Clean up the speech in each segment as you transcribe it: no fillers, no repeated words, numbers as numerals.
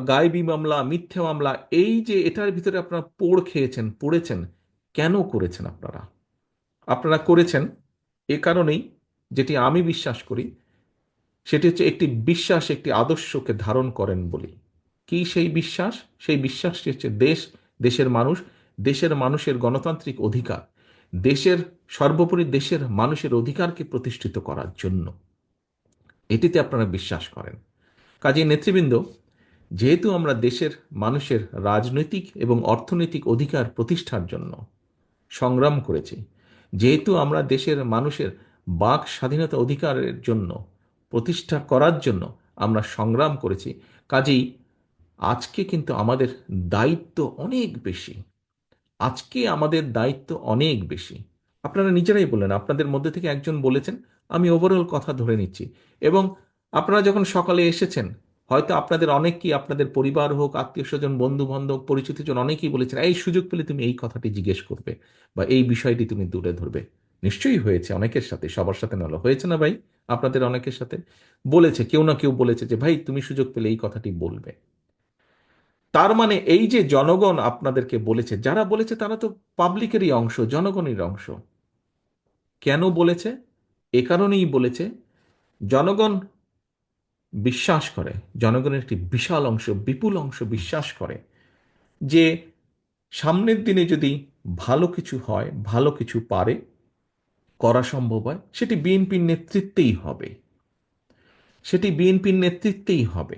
গায়েবী মামলা, মিথ্যে মামলা, এই যে এটার ভিতরে আপনারা পড়েছেন, কেন করেছেন আপনারা? আপনারা করেছেন এ কারণেই, যেটি আমি বিশ্বাস করি, সেটি হচ্ছে একটি বিশ্বাস, একটি আদর্শকে ধারণ করেন বলি। কি সেই বিশ্বাস? সেই বিশ্বাসটি হচ্ছে দেশের মানুষ, দেশের মানুষের গণতান্ত্রিক অধিকার, দেশের সর্বোপরি দেশের মানুষের অধিকারকে প্রতিষ্ঠিত করার জন্য এটিতে আপনারা বিশ্বাস করেন। কাজেই নেতৃবৃন্দ, যেহেতু আমরা দেশের মানুষের রাজনৈতিক এবং অর্থনৈতিক অধিকার প্রতিষ্ঠার জন্য সংগ্রাম করেছি, যেহেতু আমরা দেশের মানুষের বাক স্বাধীনতা অধিকারের জন্য প্রতিষ্ঠা করার জন্য আমরা সংগ্রাম করেছি, কাজেই আজকে কিন্তু আমাদের দায়িত্ব অনেক বেশি। আজকে আমাদের দায়িত্ব অনেক বেশি। আপনারা নিজেরাই বললেন, আপনাদের মধ্যে থেকে একজন বলেছেন, আমি ওভারঅল কথা ধরে নিচ্ছি, এবং আপনারা যখন সকালে এসেছেন, হয়তো আপনাদের অনেকেই, আপনাদের পরিবার হোক, আত্মীয় স্বজন, বন্ধু বান্ধব, পরিচিতজন, অনেকেই বলেছেন এই সুযোগ পেলে তুমি এই কথাটি জিজ্ঞেস করবে বা এই বিষয়টি তুমি তুলে ধরবে। নিশ্চয়ই হয়েছে, অনেকের সাথে, সবার সাথে নয়, হয়েছে না ভাই? আপনাদের অনেকের সাথে বলেছে, কেউ না কেউ বলেছে যে ভাই তুমি সুযোগ পেলে এই কথাটি বলবে। তার মানে এই যে জনগণ আপনাদেরকে বলেছে, যারা বলেছে তারা তো পাবলিকেরই অংশ, জনগণের অংশ। কেন বলেছে? এ কারণেই বলেছে, জনগণ বিশ্বাস করে, জনগণের একটি বিশাল অংশ, বিপুল অংশ বিশ্বাস করে যে সামনের দিনে যদি ভালো কিছু হয়, ভালো কিছু করা সম্ভব হয়, সেটি বিএনপির নেতৃত্বেই হবে, সেটি বিএনপির নেতৃত্বেই হবে।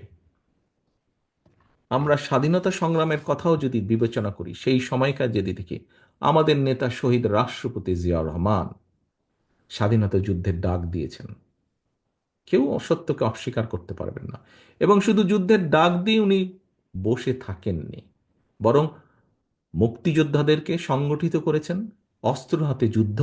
আমরা স্বাধীনতা সংগ্রামের কথাও যদি বিবেচনা করি, সেই সময়কার যদি দেখি, আমাদের নেতা শহীদ রাষ্ট্রপতি জিয়াউর রহমান স্বাধীনতা যুদ্ধের ডাক দিয়েছেন। কেউ অসত্যকে অস্বীকার করতে পারবেন না। এবং শুধু যুদ্ধের ডাক দিয়ে উনি বসে থাকেননি, বরং মুক্তিযোদ্ধাদেরকে সংগঠিত করেছেন, অস্ত্র হাতে যুদ্ধ